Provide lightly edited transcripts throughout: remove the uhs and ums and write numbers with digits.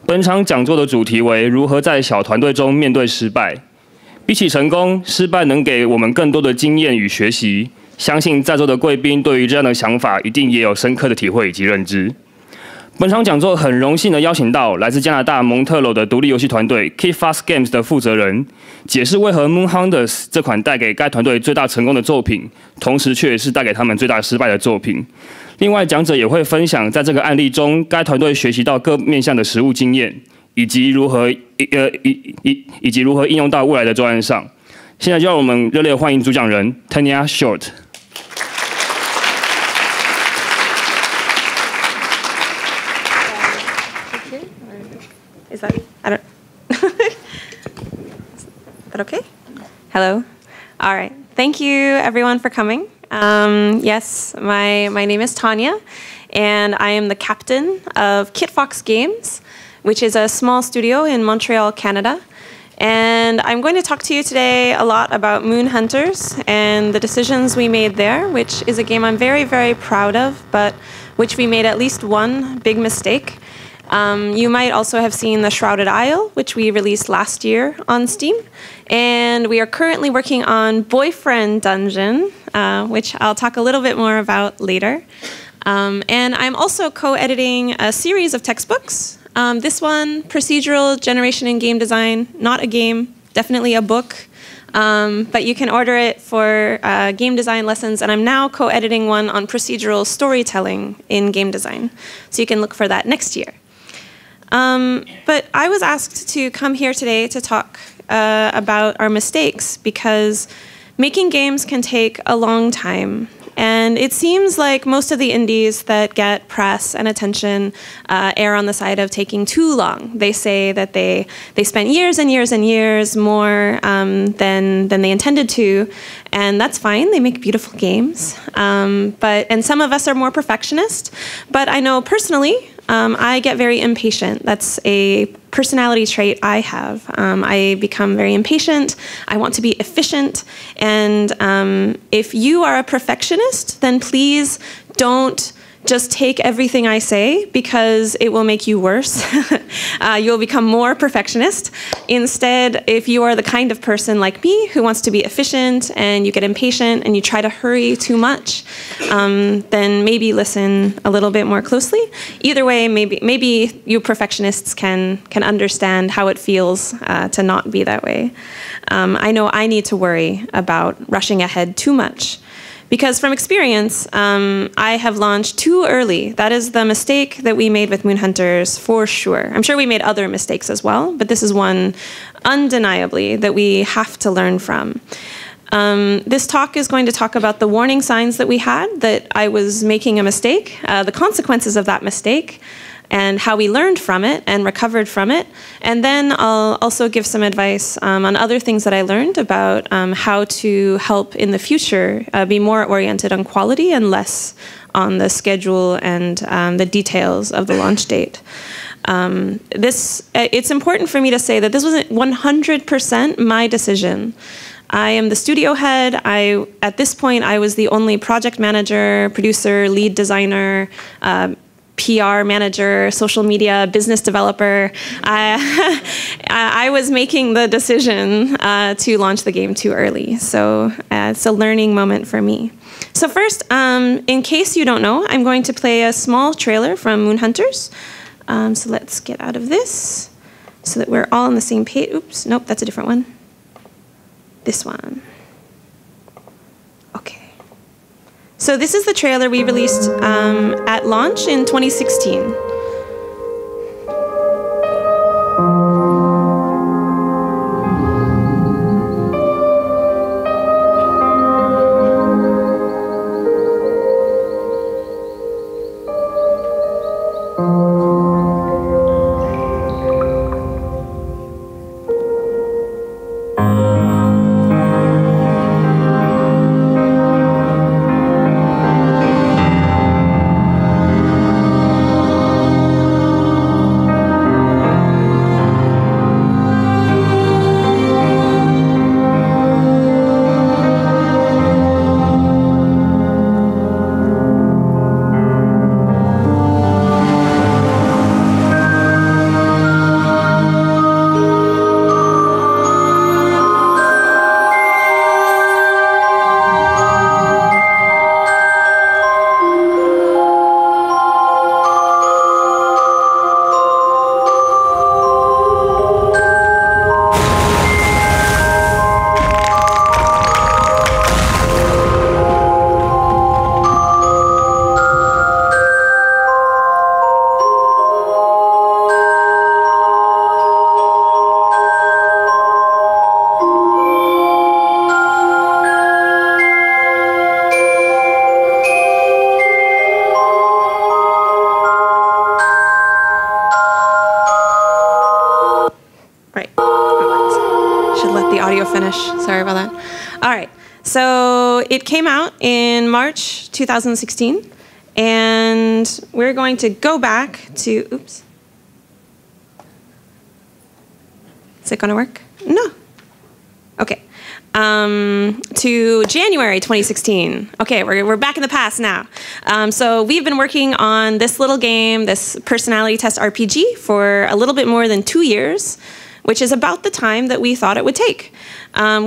本场讲座的主题为如何在小团队中面对失败。比起成功，失败能给我们更多的经验与学习。相信在座的贵宾对于这样的想法一定也有深刻的体会以及认知。本场讲座很荣幸的邀请到来自加拿大蒙特娄的独立游戏团队 Kitfox Games 的负责人，解释为何 Moon Hunters 这款带给该团队最大成功的作品，同时却也是带给他们最大失败的作品。另外，讲者也会分享在这个案例中，该团队学习到各面向的实务经验，以及如何应用到未来的专案上。现在就让我们热烈欢迎主讲人 Tanya Short。Is that, I don't, is that okay? Hello. All right. Thank you everyone for coming. Yes, my name is Tanya, and I am the captain of Kitfox Games, which is a small studio in Montreal, Canada. And I'm going to talk to you today a lot about Moon Hunters and the decisions we made there, which is a game I'm very, very proud of, but which we made at least one big mistake. You might also have seen the Shrouded Isle, which we released last year on Steam. And we are currently working on Boyfriend Dungeon, which I'll talk a little bit more about later. And I'm also co-editing a series of textbooks. This one, Procedural Generation in Game Design, not a game, definitely a book. But you can order it for game design lessons, and I'm now co-editing one on procedural storytelling in game design. So you can look for that next year. But I was asked to come here today to talk about our mistakes because making games can take a long time. And it seems like most of the indies that get press and attention err on the side of taking too long. They say that they spent years and years and years more than they intended to, and that's fine. They make beautiful games. And some of us are more perfectionist. But I know personally, I get very impatient. That's a personality trait I have. I become very impatient. I want to be efficient. And if you are a perfectionist, then please don't just take everything I say because it will make you worse. You'll become more perfectionist. Instead, if you are the kind of person like me who wants to be efficient and you get impatient and you try to hurry too much, then maybe listen a little bit more closely. Either way, maybe you perfectionists can understand how it feels to not be that way. I know I need to worry about rushing ahead too much. Because from experience, I have launched too early. That is the mistake that we made with Moon Hunters for sure. I'm sure we made other mistakes as well, but this is one undeniably that we have to learn from. This talk is going to talk about the warning signs that we had that I was making a mistake, the consequences of that mistake, and how we learned from it and recovered from it. And then I'll also give some advice on other things that I learned about how to help in the future be more oriented on quality and less on the schedule and the details of the launch date. It's important for me to say that this wasn't 100% my decision. I am the studio head. At this point, I was the only project manager, producer, lead designer, PR manager, social media, business developer. I was making the decision to launch the game too early. So it's a learning moment for me. So first, in case you don't know, I'm going to play a small trailer from Moon Hunters. So let's get out of this so that we're all on the same page. Oops, nope, that's a different one. This one. Okay. So this is the trailer we released at launch in 2016. finish. Sorry about that. All right. So it came out in March 2016, and we're going to go back to, oops. Is it going to work? No. Okay. To January 2016. Okay, we're back in the past now. So we've been working on this little game, this personality test RPG, for a little bit more than 2 years, which is about the time that we thought it would take.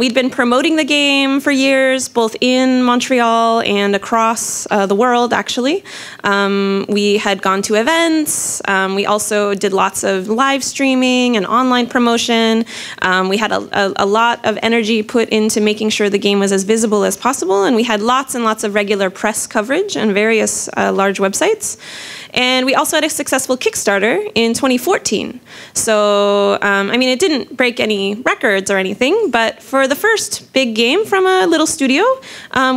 We'd been promoting the game for years, both in Montreal and across the world, actually. We had gone to events. We also did lots of live streaming and online promotion. We had a lot of energy put into making sure the game was as visible as possible, and we had lots and lots of regular press coverage on various large websites. And we also had a successful Kickstarter in 2014. So, I mean, it didn't break any records or anything, but for the first big game from a little studio,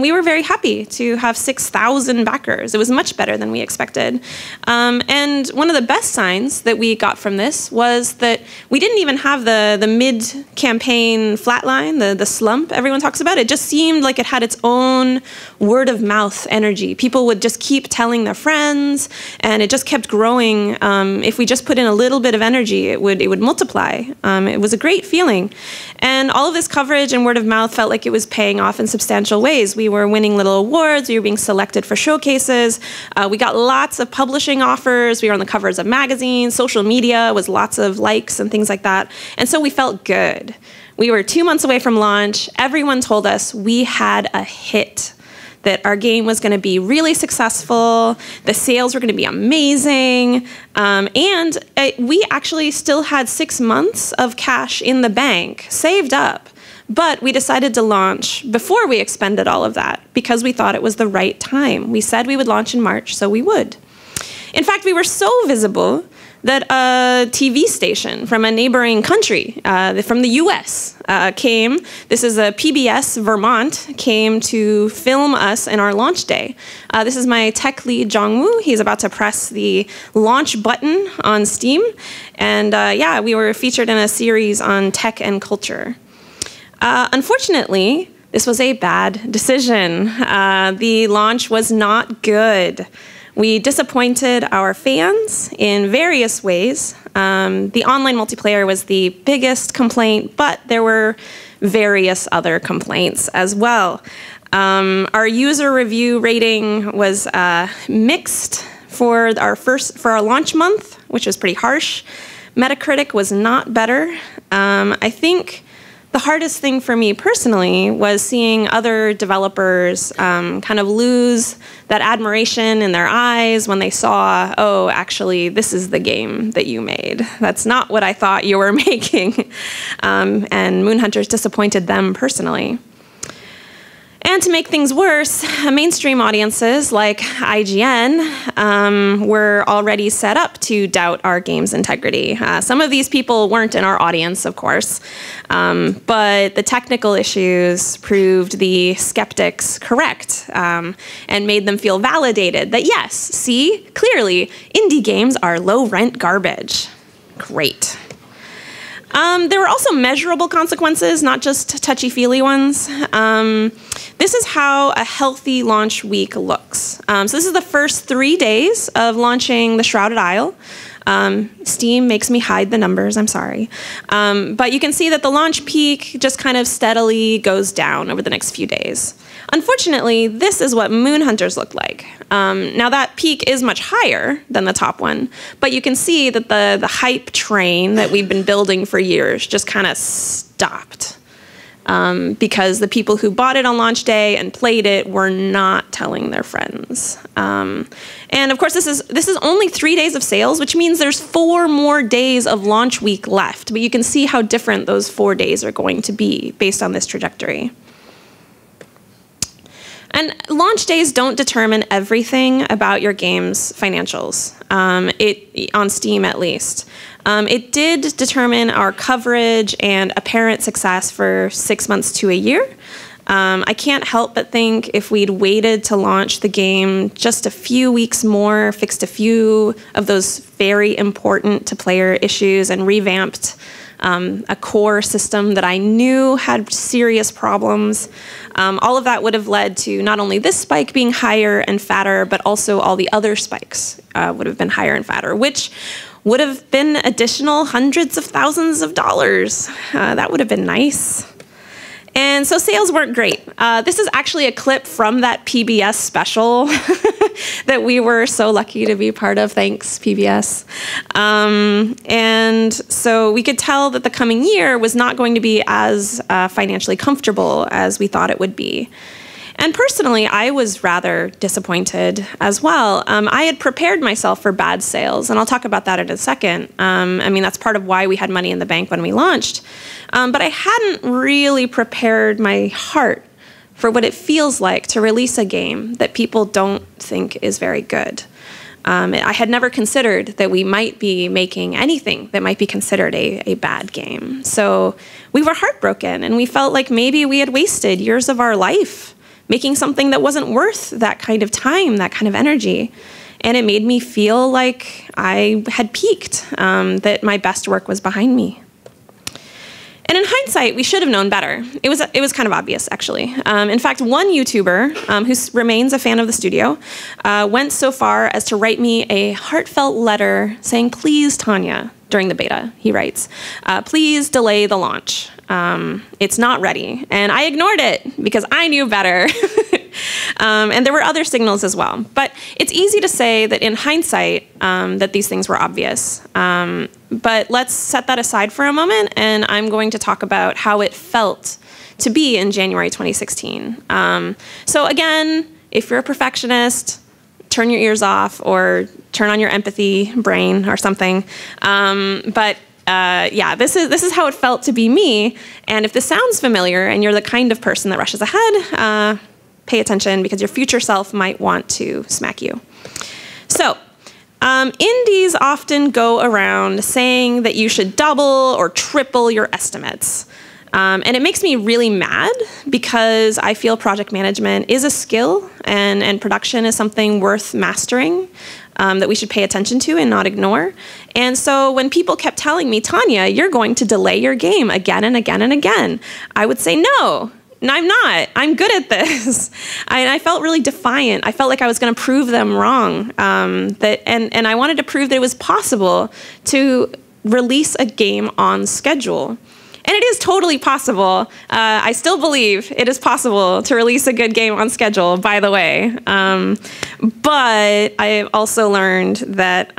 we were very happy to have 6,000 backers. It was much better than we expected. And one of the best signs that we got from this was that we didn't even have the mid-campaign flatline, the slump everyone talks about. It just seemed like it had its own word-of-mouth energy. People would just keep telling their friends, and it just kept growing. If we just put in a little bit of energy, it would multiply. It was a great feeling. And all of this coverage and word of mouth felt like it was paying off in substantial ways. We were winning little awards. We were being selected for showcases. We got lots of publishing offers. We were on the covers of magazines. Social media was lots of likes and things like that. And so we felt good. We were 2 months away from launch. Everyone told us we had a hit, that our game was going to be really successful, the sales were going to be amazing, and we actually still had 6 months of cash in the bank saved up. But we decided to launch before we expended all of that because we thought it was the right time. We said we would launch in March, so we would. In fact, we were so visible that a TV station from a neighboring country, from the US, came. This is a PBS Vermont, came to film us in our launch day. This is my tech lead, Jongwoo. He's about to press the launch button on Steam. And yeah, we were featured in a series on tech and culture. Unfortunately, this was a bad decision. The launch was not good. We disappointed our fans in various ways. The online multiplayer was the biggest complaint, but there were various other complaints as well. Our user review rating was mixed for our launch month, which was pretty harsh. Metacritic was not better. I think the hardest thing for me personally was seeing other developers kind of lose that admiration in their eyes when they saw, oh, actually, this is the game that you made. That's not what I thought you were making. And Moonhunters disappointed them personally. And to make things worse, mainstream audiences like IGN were already set up to doubt our game's integrity. Some of these people weren't in our audience, of course, but the technical issues proved the skeptics correct and made them feel validated that, yes, see, clearly, indie games are low-rent garbage. Great. There were also measurable consequences, not just touchy-feely ones. This is how a healthy launch week looks. So this is the first 3 days of launching the Shrouded Isle. Steam makes me hide the numbers, I'm sorry. But you can see that the launch peak just kind of steadily goes down over the next few days. Unfortunately, this is what Moonhunters looked like. Now that peak is much higher than the top one, but you can see that the hype train that we've been building for years just kind of stopped. Because the people who bought it on launch day and played it were not telling their friends. And of course, this is only 3 days of sales, which means there's 4 more days of launch week left. But you can see how different those 4 days are going to be based on this trajectory. And launch days don't determine everything about your game's financials, on Steam at least. It did determine our coverage and apparent success for 6 months to a year. I can't help but think if we'd waited to launch the game just a few weeks more, fixed a few of those very important to player issues, and revamped a core system that I knew had serious problems. All of that would have led to not only this spike being higher and fatter, but also all the other spikes would have been higher and fatter, which would have been additional hundreds of thousands of dollars. That would have been nice. And so sales weren't great. This is actually a clip from that PBS special that we were so lucky to be part of. Thanks, PBS. And so we could tell that the coming year was not going to be as financially comfortable as we thought it would be. And personally, I was rather disappointed as well. I had prepared myself for bad sales, and I'll talk about that in a second. I mean, that's part of why we had money in the bank when we launched. But I hadn't really prepared my heart for what it feels like to release a game that people don't think is very good. I had never considered that we might be making anything that might be considered a bad game. So we were heartbroken, and we felt like maybe we had wasted years of our life making something that wasn't worth that kind of time, that kind of energy. And it made me feel like I had peaked, that my best work was behind me. And in hindsight, we should have known better. It was kind of obvious, actually. In fact, one YouTuber, who remains a fan of the studio, went so far as to write me a heartfelt letter saying, "Please, Tanya," during the beta, he writes, "please delay the launch. It's not ready." And I ignored it because I knew better. And there were other signals as well. But it's easy to say that in hindsight that these things were obvious. But let's set that aside for a moment, and I'm going to talk about how it felt to be in January 2016. So again, if you're a perfectionist, turn your ears off or turn on your empathy brain or something. Yeah, this is how it felt to be me. And if this sounds familiar and you're the kind of person that rushes ahead, pay attention because your future self might want to smack you. So, indies often go around saying that you should double or triple your estimates. And it makes me really mad because I feel project management is a skill and production is something worth mastering, that we should pay attention to and not ignore. And so when people kept telling me, "Tanya, you're going to delay your game again and again and again," I would say, "No, I'm not. I'm good at this." I felt really defiant. I felt like I was going to prove them wrong. And I wanted to prove that it was possible to release a game on schedule. And it is totally possible. I still believe it is possible to release a good game on schedule, by the way. But I also learned that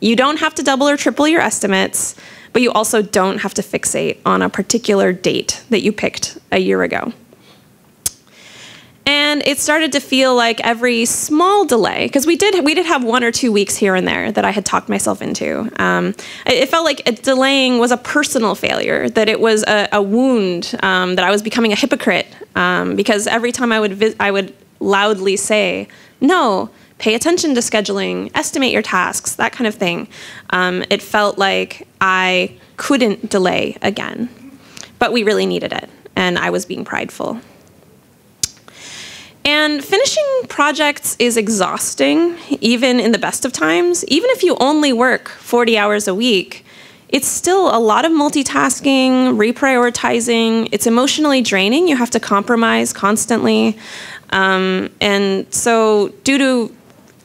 you don't have to double or triple your estimates, but you also don't have to fixate on a particular date that you picked a year ago. And it started to feel like every small delay, because we did have 1 or 2 weeks here and there that I had talked myself into. It felt like delaying was a personal failure, that it was a wound, that I was becoming a hypocrite, because every time I would loudly say, "No, pay attention to scheduling, estimate your tasks," that kind of thing. It felt like I couldn't delay again, but we really needed it, and I was being prideful. And finishing projects is exhausting, even in the best of times. Even if you only work 40 hours a week, it's still a lot of multitasking, reprioritizing. It's emotionally draining. You have to compromise constantly. And so due to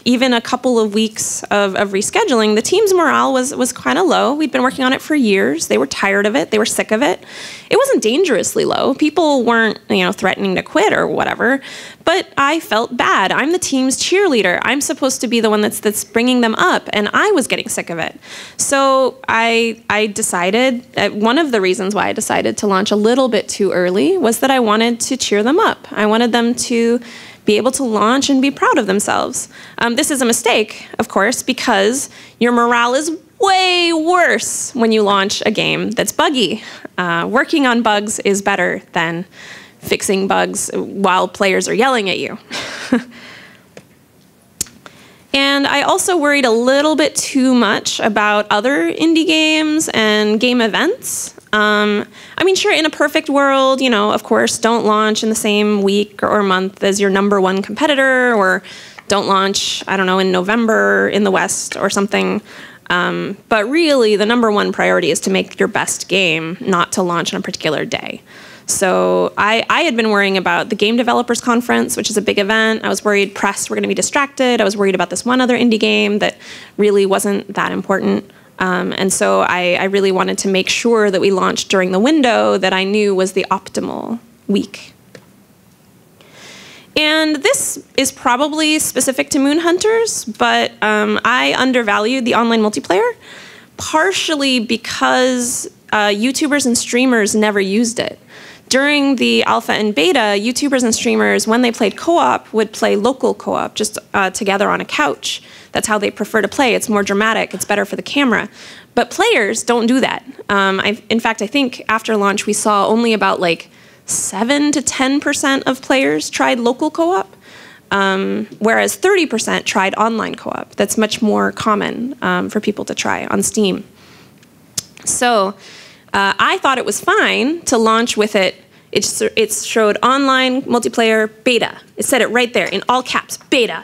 even a couple of weeks of rescheduling, the team's morale was kind of low. We'd been working on it for years. They were tired of it. They were sick of it. It wasn't dangerously low. People weren't, threatening to quit or whatever. But I felt bad. I'm the team's cheerleader. I'm supposed to be the one that's bringing them up, and I was getting sick of it. So I decided, one of the reasons why I decided to launch a little bit too early was that I wanted to cheer them up. I wanted them to be able to launch and be proud of themselves. This is a mistake, of course, because your morale is way worse when you launch a game that's buggy. Working on bugs is better than fixing bugs while players are yelling at you. And I also worried a little bit too much about other indie games and game events. I mean, sure, in a perfect world, of course, don't launch in the same week or month as your #1 competitor, or don't launch, I don't know, in November in the West or something. But really, the #1 priority is to make your best game, not to launch on a particular day. So I had been worrying about the Game Developers Conference, which is a big event. I was worried press were going to be distracted. I was worried about this one other indie game that really wasn't that important. And so I really wanted to make sure that we launched during the window that I knew was the optimal week. And this is probably specific to Moon Hunters, but I undervalued the online multiplayer, partially because YouTubers and streamers never used it. During the alpha and beta, YouTubers and streamers, when they played co-op, would play local co-op, just together on a couch. That's how they prefer to play. It's more dramatic. It's better for the camera. But players don't do that. In fact, I think after launch, we saw only about like 7 to 10% of players tried local co-op, whereas 30% tried online co-op. That's much more common for people to try on Steam. So I thought it was fine to launch with it. It showed online multiplayer beta. It said it right there in all caps, beta.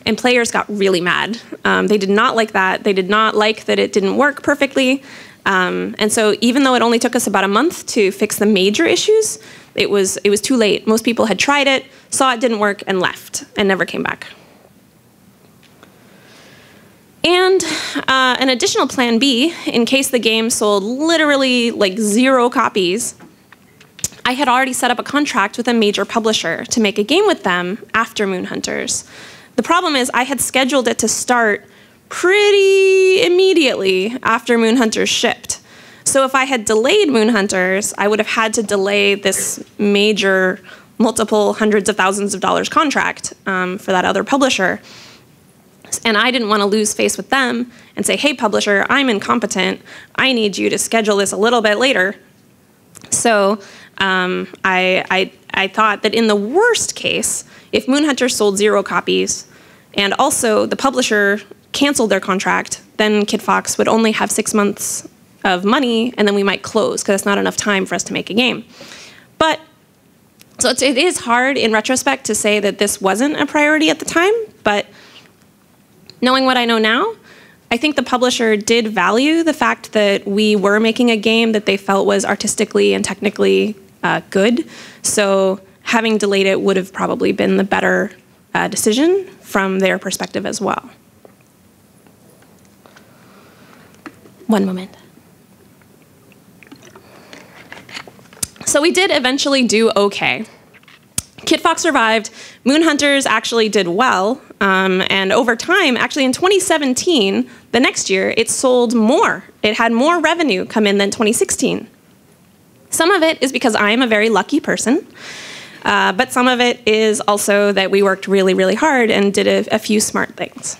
And players got really mad. They did not like that. They did not like that it didn't work perfectly. And so even though it only took us about a month to fix the major issues, it was too late. Most people had tried it, saw it didn't work, and left, and never came back. And an additional plan B, in case the game sold literally like 0 copies, I had already set up a contract with a major publisher to make a game with them after Moon Hunters. The problem is I had scheduled it to start pretty immediately after Moon Hunters shipped. So if I had delayed Moon Hunters, I would have had to delay this major multiple hundreds of thousands of dollars contract for that other publisher. And I didn't want to lose face with them and say, hey, publisher, I'm incompetent. I need you to schedule this a little bit later. So I thought that in the worst case, if Moon Hunter sold 0 copies and also the publisher canceled their contract, then Kitfox would only have 6 months of money, and then we might close because it's not enough time for us to make a game. But so it is hard in retrospect to say that this wasn't a priority at the time, but knowing what I know now, I think the publisher did value the fact that we were making a game that they felt was artistically and technically good. So having delayed it would have probably been the better decision from their perspective as well. One moment. So we did eventually do okay. Kitfox survived. Moon Hunters actually did well. And over time, actually in 2017, the next year, it sold more. It had more revenue come in than 2016. Some of it is because I am a very lucky person. But some of it is also that we worked really, really hard and did a few smart things.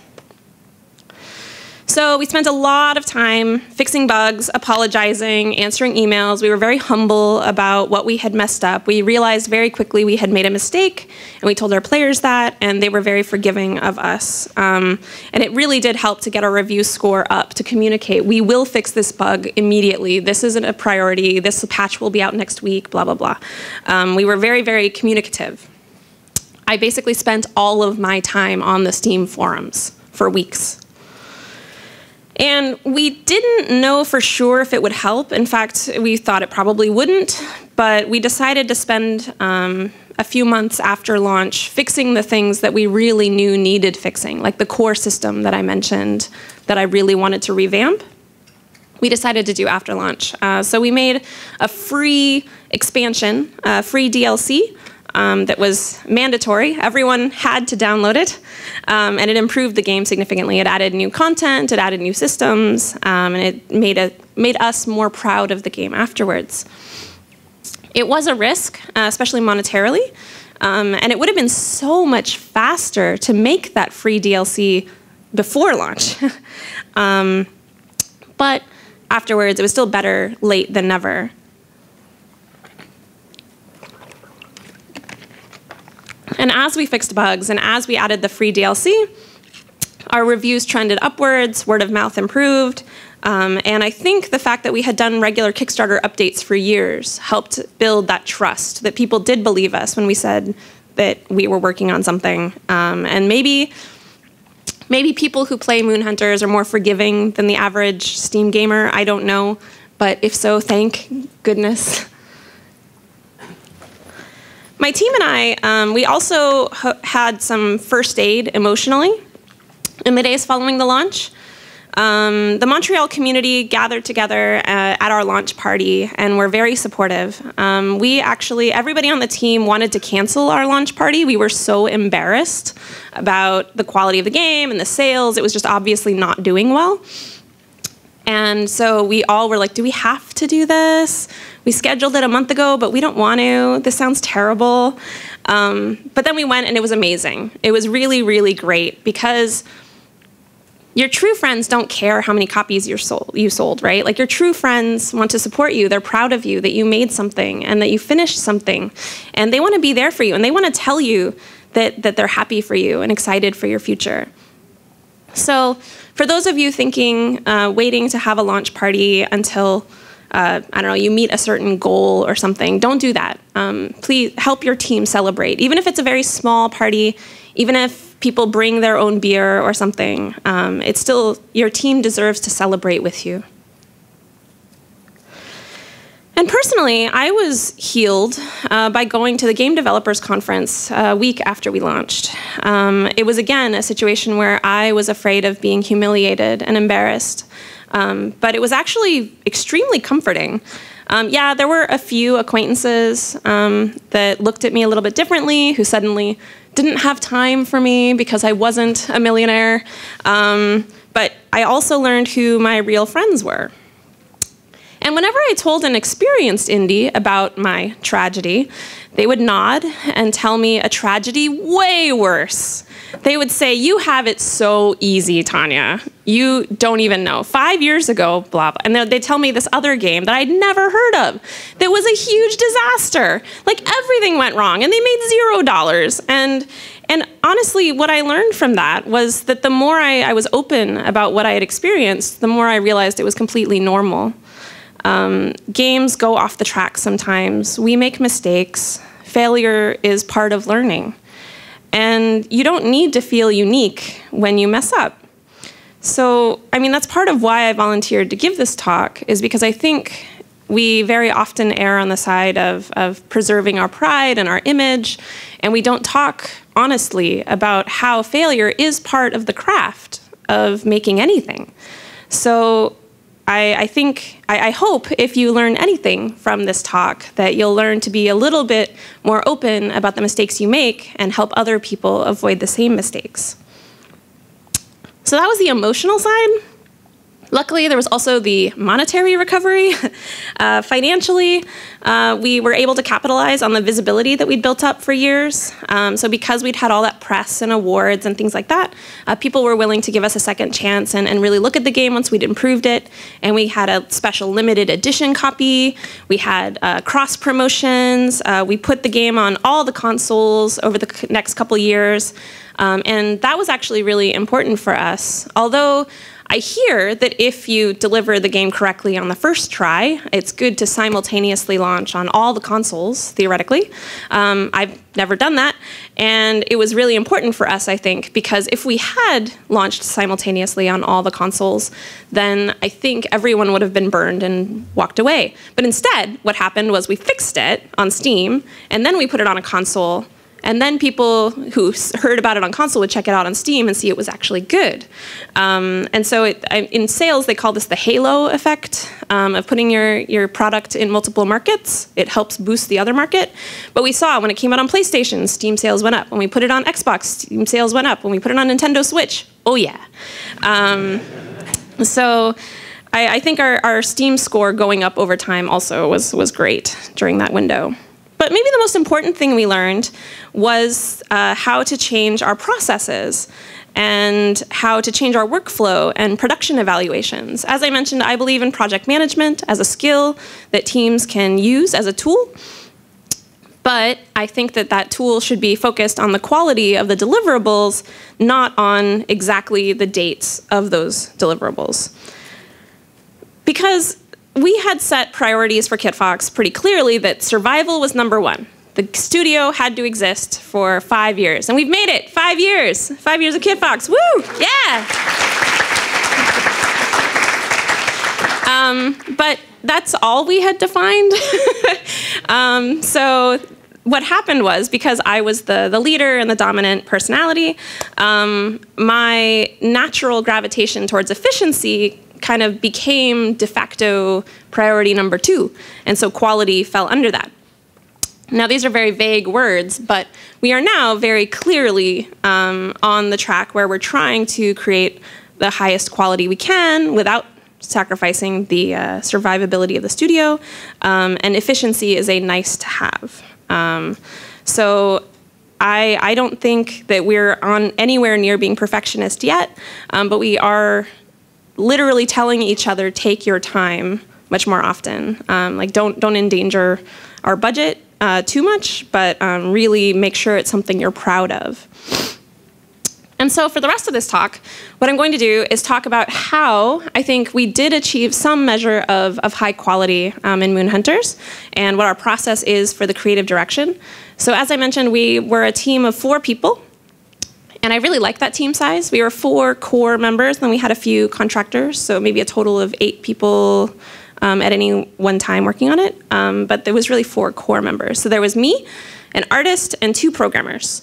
So we spent a lot of time fixing bugs, apologizing, answering emails. We were very humble about what we had messed up. We realized very quickly we had made a mistake, and we told our players that, and they were very forgiving of us. And it really did help to get our review score up, to communicate, we will fix this bug immediately. This isn't a priority. This patch will be out next week, blah, blah, blah. We were very, very communicative. I basically spent all of my time on the Steam forums for weeks. And we didn't know for sure if it would help. In fact, we thought it probably wouldn't, but we decided to spend a few months after launch fixing the things that we really knew needed fixing, like the core system that I mentioned that I really wanted to revamp. We decided to do after launch. So we made a free expansion, free DLC, that was mandatory. Everyone had to download it, and it improved the game significantly. It added new content, it added new systems, and it made us more proud of the game afterwards. It was a risk, especially monetarily, and it would have been so much faster to make that free DLC before launch. But afterwards, it was still better late than never. And as we fixed bugs and as we added the free DLC, our reviews trended upwards, word of mouth improved, and I think the fact that we had done regular Kickstarter updates for years helped build that trust, that people did believe us when we said that we were working on something. And maybe Maybe people who play Moon Hunters are more forgiving than the average Steam gamer. I don't know. But if so, thank goodness. My team and I, we also had some first aid emotionally in the days following the launch. The Montreal community gathered together at our launch party and were very supportive. Everybody on the team wanted to cancel our launch party. We were so embarrassed about the quality of the game and the sales. It was just obviously not doing well. And so we all were like, do we have to do this? We scheduled it a month ago, but we don't want to. This sounds terrible. But then we went and it was amazing. It was really, really great because your true friends don't care how many copies you sold, right? Like your true friends want to support you. They're proud of you that you made something and that you finished something. And they want to be there for you. And they want to tell you that they're happy for you and excited for your future. So for those of you thinking, waiting to have a launch party until, I don't know, you meet a certain goal or something, don't do that. Please help your team celebrate. Even if it's a very small party, even if people bring their own beer or something, it's still, your team deserves to celebrate with you. And personally, I was healed by going to the Game Developers Conference a week after we launched. It was, again, a situation where I was afraid of being humiliated and embarrassed. But it was actually extremely comforting. Yeah, there were a few acquaintances that looked at me a little bit differently, who suddenly didn't have time for me because I wasn't a millionaire. But I also learned who my real friends were. And whenever I told an experienced indie about my tragedy, they would nod and tell me a tragedy way worse. They would say, you have it so easy, Tanya. You don't even know. 5 years ago, blah, blah. And they'd tell me this other game that I'd never heard of that was a huge disaster. Like everything went wrong and they made $0. And honestly, what I learned from that was that the more I was open about what I had experienced, the more I realized it was completely normal. Games go off the track sometimes. We make mistakes. Failure is part of learning. And you don't need to feel unique when you mess up. So, I mean, that's part of why I volunteered to give this talk, is because I think we very often err on the side of preserving our pride and our image, and we don't talk honestly about how failure is part of the craft of making anything. So I hope if you learn anything from this talk that you'll learn to be a little bit more open about the mistakes you make and help other people avoid the same mistakes. So that was the emotional side. Luckily, there was also the monetary recovery. Financially, we were able to capitalize on the visibility that we'd built up for years. So because we'd had all that press and awards and things like that, people were willing to give us a second chance and really look at the game once we'd improved it. And we had a special limited edition copy. We had cross promotions. We put the game on all the consoles over the next couple years. And that was actually really important for us. Although I hear that if you deliver the game correctly on the first try, it's good to simultaneously launch on all the consoles, theoretically. I've never done that, and it was really important for us, I think, because if we had launched simultaneously on all the consoles, then I think everyone would have been burned and walked away. But instead, what happened was we fixed it on Steam, and then we put it on a console. And then people who heard about it on console would check it out on Steam and see it was actually good. And so in sales, they call this the halo effect of putting your product in multiple markets. It helps boost the other market. But we saw when it came out on PlayStation, Steam sales went up. When we put it on Xbox, Steam sales went up. When we put it on Nintendo Switch, oh yeah. So I think our Steam score going up over time also was great during that window. But maybe the most important thing we learned was how to change our processes and how to change our workflow and production evaluations. As I mentioned, I believe in project management as a skill that teams can use as a tool. But I think that tool should be focused on the quality of the deliverables, not on exactly the dates of those deliverables. Because we had set priorities for Kitfox pretty clearly that survival was number one. the studio had to exist for 5 years. And we've made it, 5 years. 5 years of Kitfox, woo, yeah. But that's all we had defined. So what happened was, because I was the leader and the dominant personality, my natural gravitation towards efficiency kind of became de facto priority number 2. And so quality fell under that. Now, these are very vague words, but we are now very clearly on the track where we're trying to create the highest quality we can without sacrificing the survivability of the studio, and efficiency is a nice to have. So I don't think that we're on anywhere near being perfectionist yet, but we are literally telling each other, take your time much more often. Like don't endanger our budget too much, but really make sure it's something you're proud of. And so for the rest of this talk, what I'm going to do is talk about how I think we did achieve some measure of high quality in Moon Hunters, and what our process is for the creative direction. So as I mentioned, we were a team of 4 people, and I really liked that team size. We were 4 core members, then we had a few contractors, so maybe a total of 8 people at any one time working on it, but there was really 4 core members. So there was me, an artist, and 2 programmers.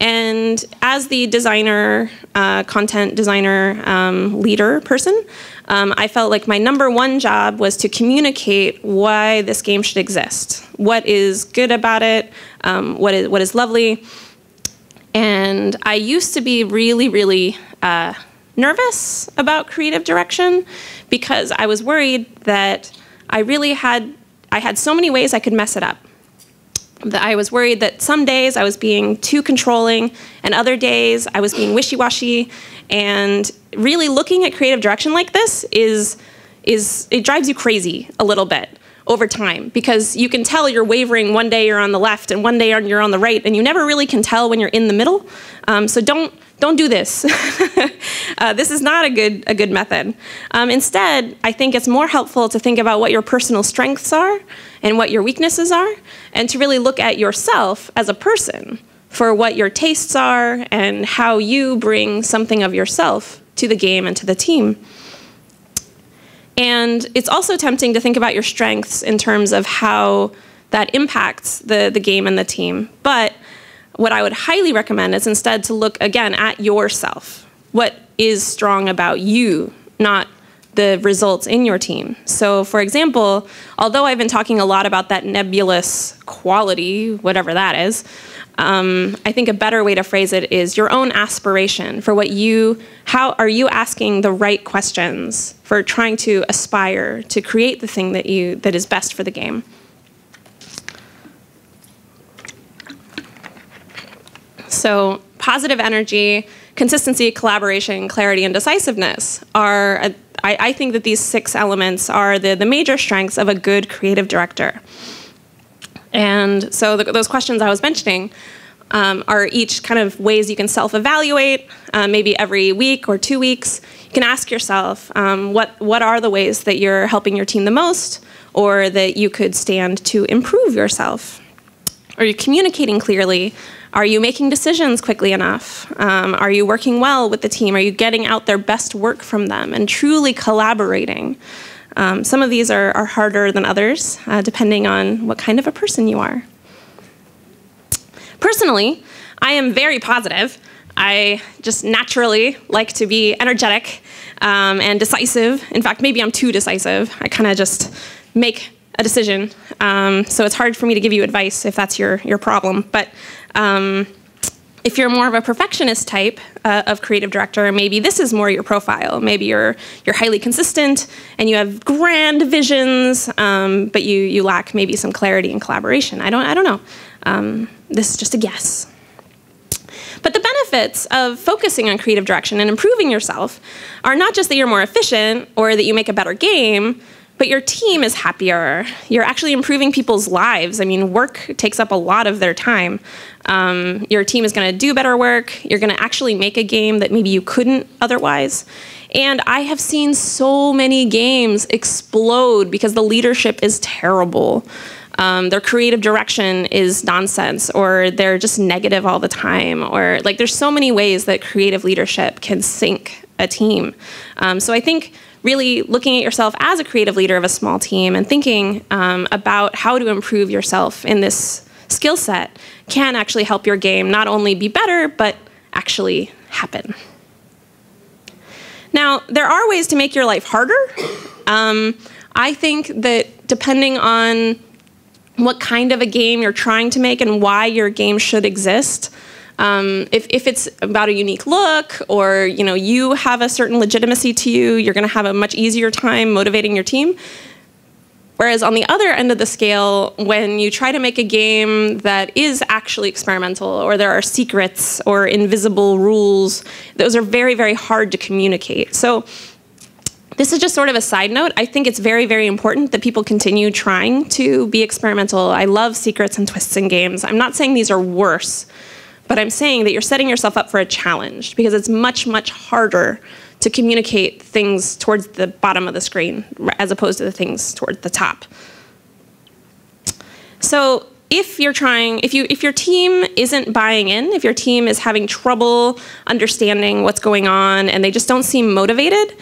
And as the designer, content designer, leader person, I felt like my number 1 job was to communicate why this game should exist. What is good about it? What is lovely? And I used to be really, really nervous about creative direction because I was worried that I had so many ways I could mess it up. That I was worried that some days I was being too controlling, and other days I was being wishy-washy. And really looking at creative direction like this it drives you crazy a little bit over time, because you can tell you're wavering. One day you're on the left, and one day you're on the right, and you never really can tell when you're in the middle. So don't do this. This is not a good method. Instead, I think it's more helpful to think about what your personal strengths are and what your weaknesses are, and to really look at yourself as a person for what your tastes are and how you bring something of yourself to the game and to the team. And it's also tempting to think about your strengths in terms of how that impacts the game and the team. But what I would highly recommend is instead to look again at yourself. What is strong about you, not the results in your team. So for example, although I've been talking a lot about that nebulous quality, whatever that is, I think a better way to phrase it is your own aspiration for how are you asking the right questions for trying to aspire to create the thing that is best for the game. So positive energy, consistency, collaboration, clarity, and decisiveness are, I think that these 6 elements are the major strengths of a good creative director. And so those questions I was mentioning are each kind of ways you can self-evaluate, maybe every week or 2 weeks. You can ask yourself, what are the ways that you're helping your team the most, or that you could stand to improve yourself? Are you communicating clearly? Are you making decisions quickly enough? Are you working well with the team? Are you getting out their best work from them and truly collaborating? Some of these are harder than others, depending on what kind of a person you are. Personally, I am very positive. I just naturally like to be energetic and decisive. In fact, maybe I'm too decisive. I kind of just make a decision. So it's hard for me to give you advice if that's your problem. But if you're more of a perfectionist type of creative director, maybe this is more your profile. Maybe you're highly consistent and you have grand visions, but you lack maybe some clarity and collaboration. I don't know. This is just a guess. But the benefits of focusing on creative direction and improving yourself are not just that you're more efficient or that you make a better game, but your team is happier. You're actually improving people's lives. I mean, work takes up a lot of their time. Your team is going to do better work. You're going to actually make a game that maybe you couldn't otherwise. And I have seen so many games explode because the leadership is terrible. their creative direction is nonsense, or they're just negative all the time, or like there's so many ways that creative leadership can sink a team. So I think really looking at yourself as a creative leader of a small team and thinking about how to improve yourself in this skill set can actually help your game not only be better, but actually happen. Now, there are ways to make your life harder. I think that depending on what kind of a game you're trying to make and why your game should exist, if it's about a unique look, or you have a certain legitimacy to you, you're going to have a much easier time motivating your team. Whereas on the other end of the scale, when you try to make a game that is actually experimental, or there are secrets or invisible rules, those are very, very hard to communicate. So this is just sort of a side note. I think it's very, very important that people continue trying to be experimental. I love secrets and twists in games. I'm not saying these are worse, but I'm saying that you're setting yourself up for a challenge, because it's much, much harder to communicate things towards the bottom of the screen as opposed to the things towards the top. So if your team isn't buying in, if your team is having trouble understanding what's going on and they just don't seem motivated,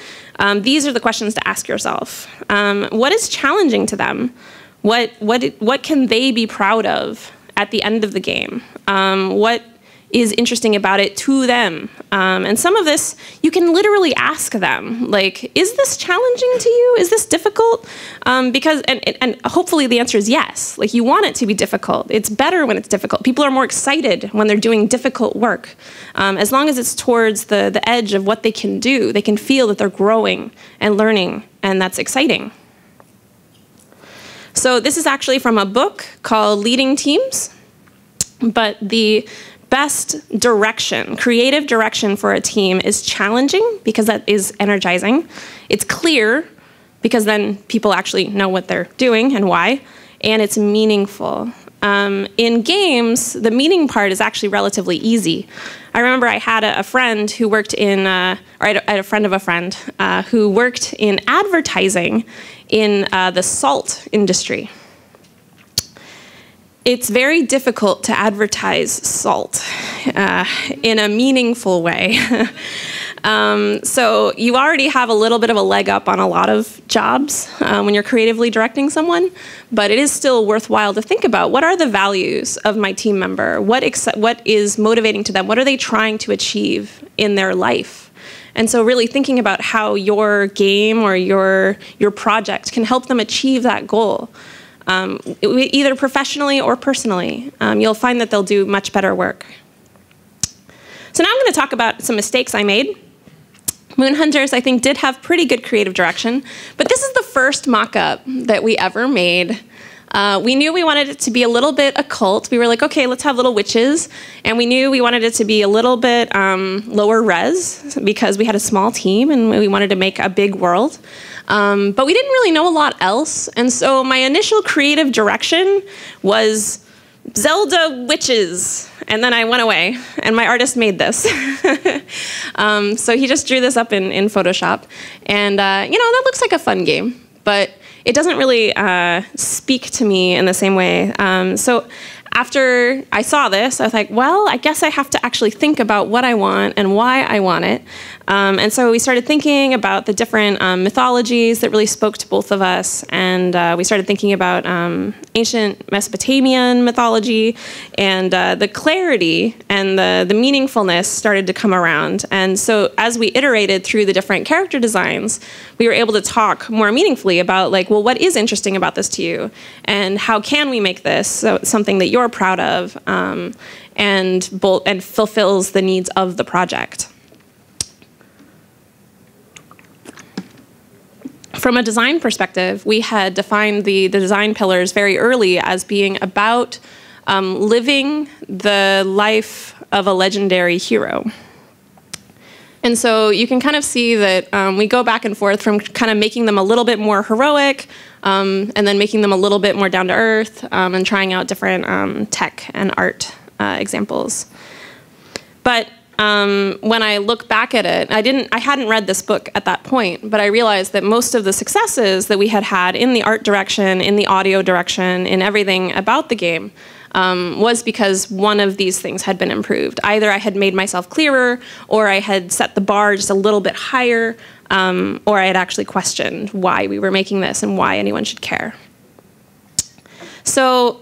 these are the questions to ask yourself. What is challenging to them? What can they be proud of at the end of the game? What is interesting about it to them? And some of this, you can literally ask them, like, is this challenging to you? Is this difficult? Because, and hopefully the answer is yes. Like, you want it to be difficult. It's better when it's difficult. People are more excited when they're doing difficult work. As long as it's towards the edge of what they can do, they can feel that they're growing and learning, and that's exciting. So this is actually from a book called Leading Teams, but the best direction, creative direction for a team is challenging, because that is energizing. It's clear, because then people actually know what they're doing and why, and it's meaningful. In games, the meaning part is actually relatively easy. I remember I had a friend who worked in, or I had a friend of a friend who worked in advertising in the salt industry. It's very difficult to advertise salt in a meaningful way. So you already have a little bit of a leg up on a lot of jobs when you're creatively directing someone, but it is still worthwhile to think about, what are the values of my team member? What is motivating to them? What are they trying to achieve in their life? And so really thinking about how your game or your project can help them achieve that goal. Either professionally or personally, you'll find that they'll do much better work. So now I'm going to talk about some mistakes I made. Moon Hunters, I think, did have pretty good creative direction, but this is the first mock-up that we ever made. We knew we wanted it to be a little bit occult. We were like, okay, let's have little witches. And we knew we wanted it to be a little bit lower res, because we had a small team and we wanted to make a big world. But we didn't really know a lot else. And so my initial creative direction was Zelda witches. And then I went away, and my artist made this. So he just drew this up in Photoshop. And, that looks like a fun game. But it doesn't really speak to me in the same way. So after I saw this, I was like, well, I guess I have to actually think about what I want and why I want it. And so we started thinking about the different mythologies that really spoke to both of us. And we started thinking about ancient Mesopotamian mythology, and the clarity and the meaningfulness started to come around. And so as we iterated through the different character designs, we were able to talk more meaningfully about, like, well, what is interesting about this to you? And how can we make this something that you're proud of and fulfills the needs of the project? From a design perspective, we had defined the design pillars very early as being about living the life of a legendary hero. And so you can kind of see that we go back and forth from kind of making them a little bit more heroic, and then making them a little bit more down to earth, and trying out different tech and art examples. But when I look back at it, I hadn't read this book at that point, but I realized that most of the successes that we had had in the art direction, in the audio direction, in everything about the game, was because one of these things had been improved. Either I had made myself clearer, or I had set the bar just a little bit higher, or I had actually questioned why we were making this and why anyone should care. So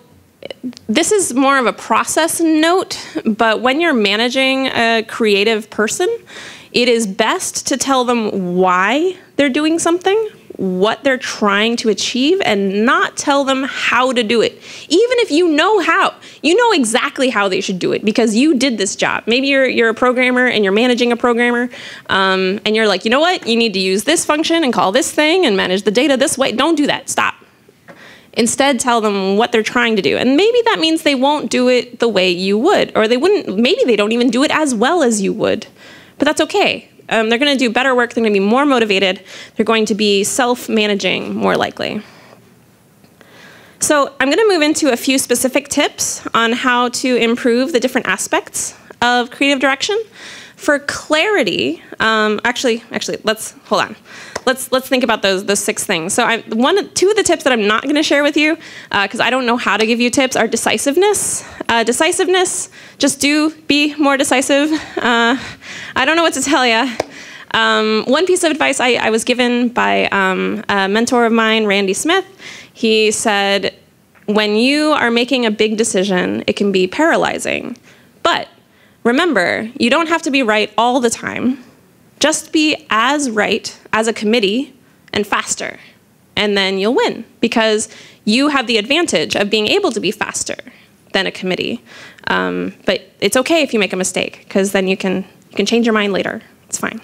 this is more of a process note, but when you're managing a creative person, it is best to tell them why they're doing something, what they're trying to achieve, and not tell them how to do it. Even if you know how, you know exactly how they should do it because you did this job. Maybe you're a programmer and you're managing a programmer, and you're like, you know what? You need to use this function and call this thing and manage the data this way. Don't do that. Stop. Instead, tell them what they're trying to do. And maybe that means they won't do it the way you would, or maybe they don't even do it as well as you would. But that's okay. They're going to do better work. They're going to be more motivated. They're going to be self-managing more likely. So I'm going to move into a few specific tips on how to improve the different aspects of creative direction. For clarity, actually, let's hold on. Let's think about those 6 things. So two of the tips that I'm not going to share with you, because I don't know how to give you tips, are decisiveness. Decisiveness, just be more decisive. I don't know what to tell you. One piece of advice I was given by a mentor of mine, Randy Smith. He said, when you are making a big decision, it can be paralyzing. But remember, you don't have to be right all the time. Just be as right as a committee and faster, and then you'll win because you have the advantage of being able to be faster than a committee. But it's okay if you make a mistake because then you can change your mind later. It's fine.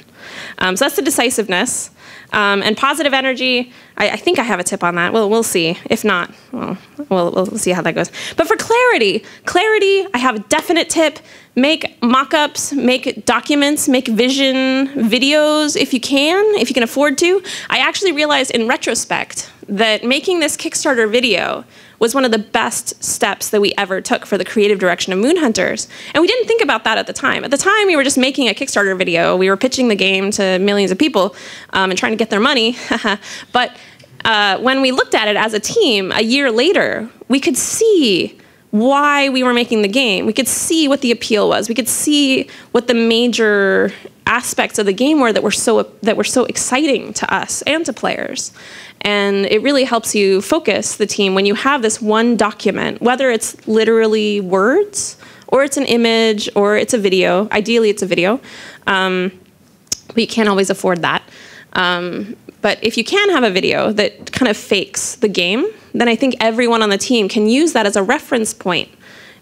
So that's the decisiveness. And positive energy, I think I have a tip on that. We'll see. If not, well, we'll see how that goes. But for clarity, I have a definite tip. Make mock-ups, make documents, make vision videos if you can afford to. I actually realized in retrospect that making this Kickstarter video was one of the best steps that we ever took for the creative direction of Moon Hunters. And we didn't think about that at the time. At the time, we were just making a Kickstarter video. We were pitching the game to millions of people and trying to get their money. But when we looked at it as a team, a year later, we could see why we were making the game. We could see what the appeal was. We could see what the major aspects of the game were that were so exciting to us and to players. And it really helps you focus the team when you have this one document, whether it's literally words, or it's an image, or it's a video. Ideally, it's a video. We can't always afford that. But if you can have a video that kind of fakes the game, then I think everyone on the team can use that as a reference point.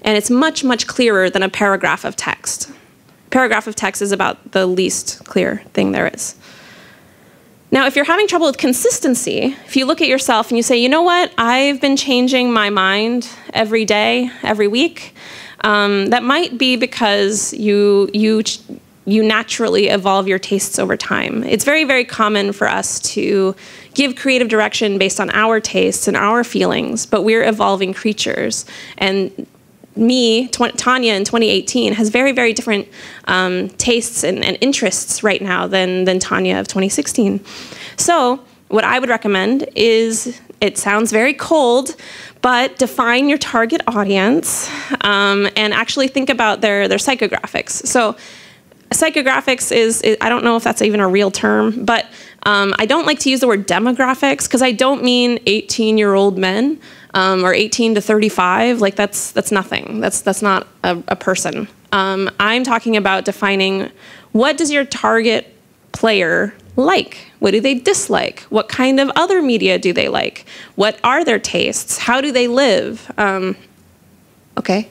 And it's much, much clearer than a paragraph of text. A paragraph of text is about the least clear thing there is. Now, if you're having trouble with consistency, if you look at yourself and you say, you know what, I've been changing my mind every day, every week, that might be because you naturally evolve your tastes over time. It's very, very common for us to give creative direction based on our tastes and our feelings, but we're evolving creatures. And Tanya in 2018 has very, very different tastes and interests right now than Tanya of 2016. So what I would recommend is, it sounds very cold, but define your target audience and actually think about their psychographics. So psychographics is, I don't know if that's even a real term, but I don't like to use the word demographics because I don't mean 18-year-old men or 18 to 35. Like that's nothing. That's not a person. I'm talking about defining, what does your target player like? What do they dislike? What kind of other media do they like? What are their tastes? How do they live? Okay.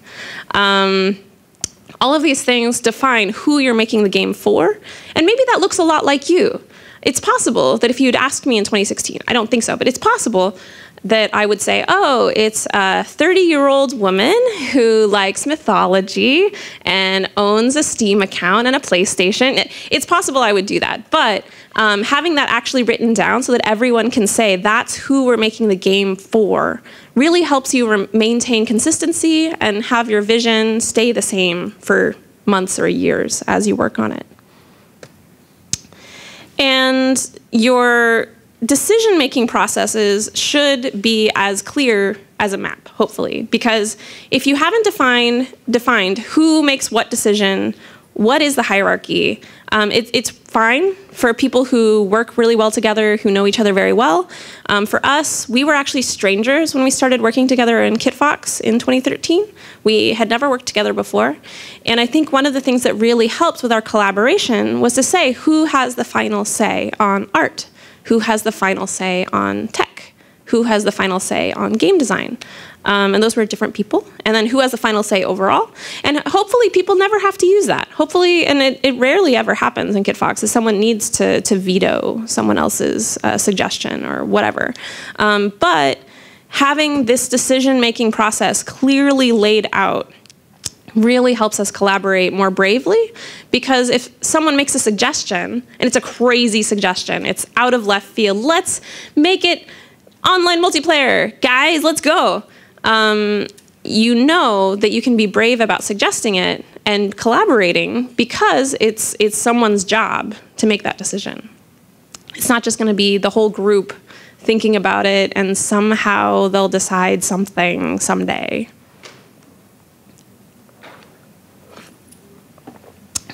All of these things define who you're making the game for, and maybe that looks a lot like you. It's possible that if you'd asked me in 2016, I don't think so, but it's possible that I would say, oh, it's a 30-year-old woman who likes mythology and owns a Steam account and a PlayStation. It's possible I would do that, but having that actually written down so that everyone can say that's who we're making the game for really helps you maintain consistency and have your vision stay the same for months or years as you work on it. And your decision-making processes should be as clear as a map, hopefully, because if you haven't defined who makes what decision, what is the hierarchy, it's fine for people who work really well together, who know each other very well. For us, we were actually strangers when we started working together in Kitfox in 2013. We had never worked together before. And I think one of the things that really helped with our collaboration was to say who has the final say on art, who has the final say on tech, who has the final say on game design. And those were different people. And then who has the final say overall. And hopefully people never have to use that. Hopefully, and it rarely ever happens in Kitfox, is someone needs to veto someone else's suggestion or whatever. But having this decision-making process clearly laid out really helps us collaborate more bravely, because if someone makes a suggestion, and it's a crazy suggestion, it's out of left field, let's make it online multiplayer, guys, let's go. You know that you can be brave about suggesting it and collaborating because it's someone's job to make that decision. It's not just going to be the whole group thinking about it and somehow they'll decide something someday.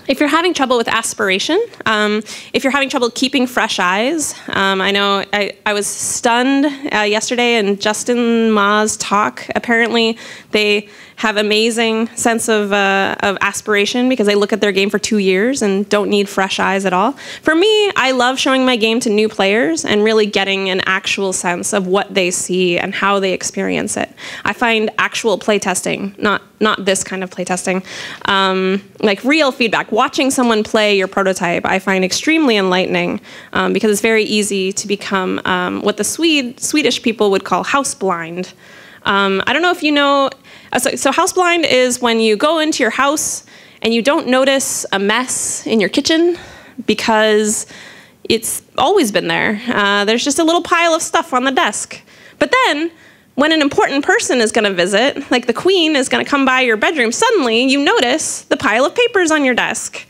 If you're having trouble with aspiration, if you're having trouble keeping fresh eyes, I know I was stunned yesterday in Justin Ma's talk. Apparently, they have amazing sense of aspiration because they look at their game for 2 years and don't need fresh eyes at all. For me, I love showing my game to new players and really getting an actual sense of what they see and how they experience it. I find actual playtesting, not this kind of playtesting, like real feedback. Watching someone play your prototype, I find extremely enlightening because it's very easy to become what the Swedish people would call house blind. I don't know if you know, so house blind is when you go into your house and you don't notice a mess in your kitchen because it's always been there. There's just a little pile of stuff on the desk. But then, when an important person is going to visit, like the queen is going to come by your bedroom, suddenly you notice the pile of papers on your desk.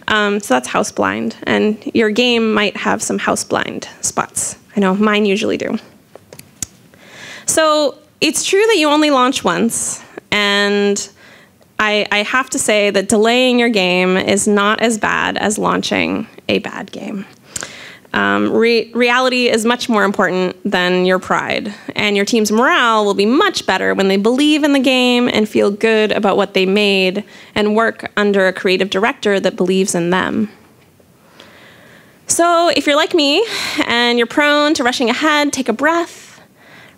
So that's house blind, and your game might have some house blind spots. I know mine usually do. So it's true that you only launch once, and I have to say that delaying your game is not as bad as launching a bad game. Reality is much more important than your pride, and your team's morale will be much better when they believe in the game and feel good about what they made and work under a creative director that believes in them. So if you're like me and you're prone to rushing ahead, take a breath,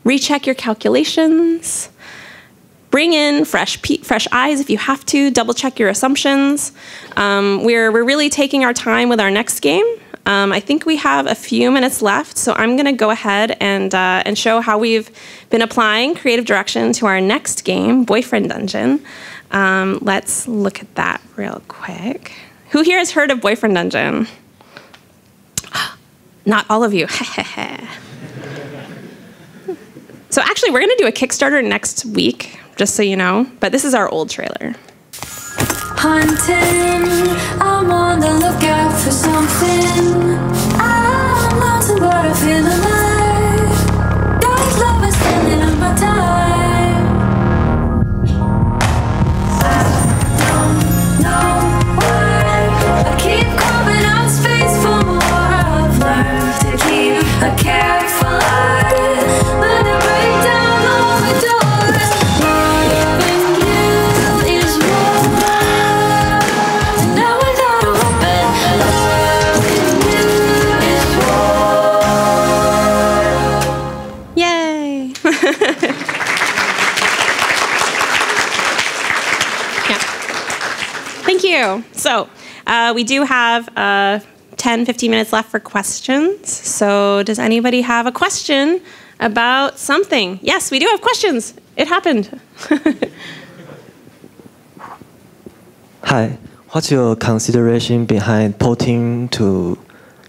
recheck your calculations, bring in fresh eyes if you have to, double check your assumptions. We're really taking our time with our next game. I think we have a few minutes left, so I'm going to go ahead and show how we've been applying creative direction to our next game, Boyfriend Dungeon. Let's look at that real quick. Who here has heard of Boyfriend Dungeon? Not all of you. So actually, we're going to do a Kickstarter next week, just so you know, but this is our old trailer. Hunting, I'm on the lookout for something. I'm lonesome, but I feel alive. Dark love is standing on my time. I don't know why I keep carving out space for more. I've learned to keep a careful eye. Let it break down all the doors. Loving you is more. Yay! Yeah. Thank you. So we do have 10-15 minutes left for questions. So does anybody have a question about something? Yes, we do have questions. It happened. Hi, what's your consideration behind porting to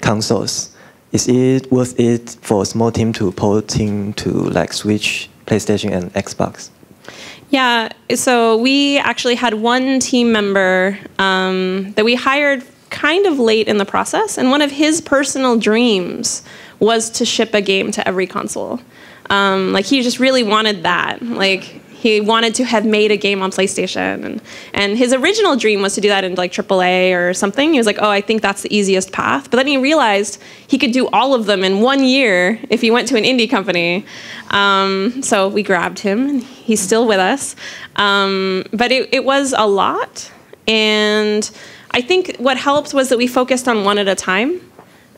consoles? Is it worth it for a small team to porting to like Switch, PlayStation, and Xbox? Yeah, so we actually had one team member that we hired kind of late in the process, and one of his personal dreams was to ship a game to every console. Like he just really wanted that. Like he wanted to have made a game on PlayStation, and his original dream was to do that in like AAA or something. He was like, oh, I think that's the easiest path. But then he realized he could do all of them in 1 year if he went to an indie company. So we grabbed him, and he's still with us. But it was a lot, and I think what helped was that we focused on one at a time.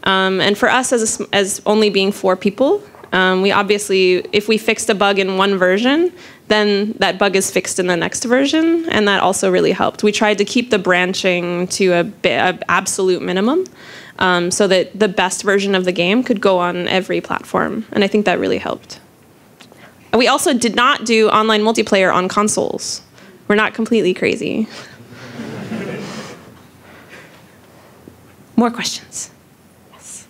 And for us, as only being 4 people, we obviously, if we fixed a bug in one version, then that bug is fixed in the next version, and that also really helped. We tried to keep the branching to a absolute minimum, so that the best version of the game could go on every platform, and I think that really helped. And we also did not do online multiplayer on consoles. We're not completely crazy. More questions? Yes.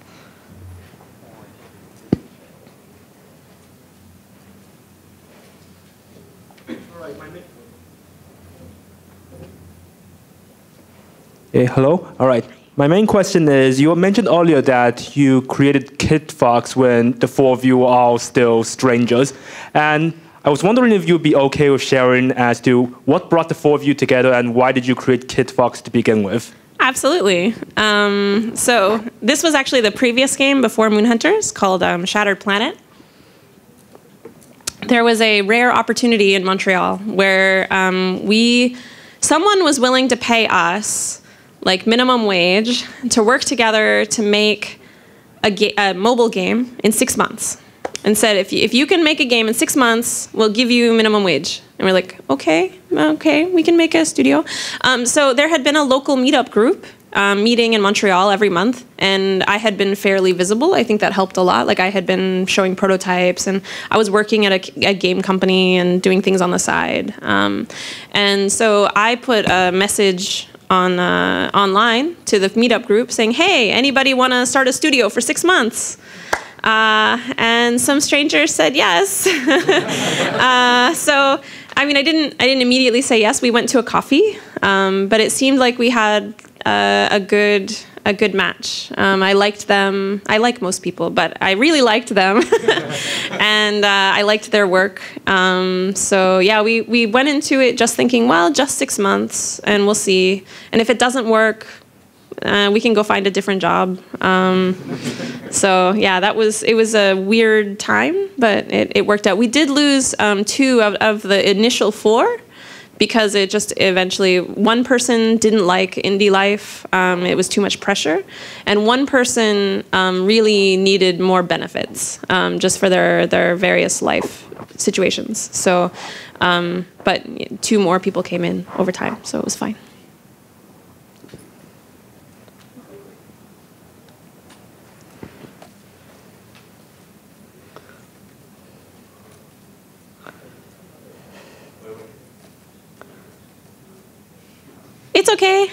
Hey, hello. All right. My main question is, you mentioned earlier that you created Kitfox when the 4 of you were all still strangers. And I was wondering if you'd be okay with sharing as to what brought the 4 of you together and why did you create Kitfox to begin with? Absolutely. So this was actually the previous game before Moon Hunters called Shattered Planet. There was a rare opportunity in Montreal where someone was willing to pay us like minimum wage to work together to make a mobile game in 6 months, and said, if you can make a game in 6 months, we'll give you minimum wage. And we're like, okay, we can make a studio. So there had been a local meetup group meeting in Montreal every month, and I had been fairly visible. I think that helped a lot. Like I had been showing prototypes, and I was working at a game company and doing things on the side. And so I put a message online to the meetup group saying, hey, anybody want to start a studio for 6 months? And some strangers said yes. So, I mean, I didn't immediately say yes. We went to a coffee, but it seemed like we had a good match. I liked them. I like most people, but I really liked them, and I liked their work. So yeah, we went into it just thinking, well, just 6 months, and we'll see. And if it doesn't work, we can go find a different job. So yeah, it was a weird time, but it worked out. We did lose 2 of the initial 4. Because it just eventually, one person didn't like indie life, it was too much pressure, and one person really needed more benefits just for their various life situations. So, but 2 more people came in over time, so it was fine. It's okay.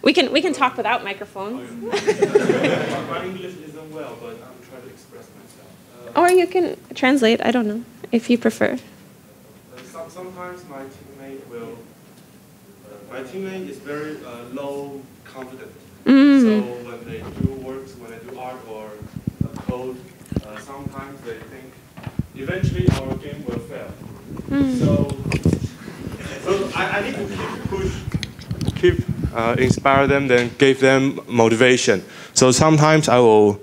We can talk without microphones. My English isn't well, but I'm trying to express myself. Or you can translate. I don't know if you prefer. Sometimes my teammate is very low confident. So when they do works, when they do art or code, sometimes they think eventually our game will fail. So I need to keep inspire them, then give them motivation. So sometimes I will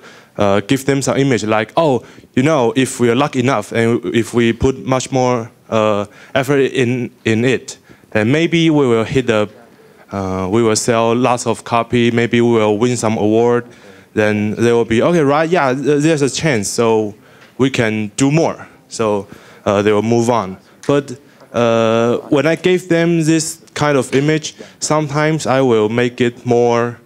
give them some image like, oh, you know, if we are lucky enough and if we put much more effort in it, then maybe we will hit we will sell lots of copy, maybe we will win some award, then they will be, okay, right, yeah, there's a chance, so we can do more. So they will move on. But when I gave them this kind of image, sometimes I will make it more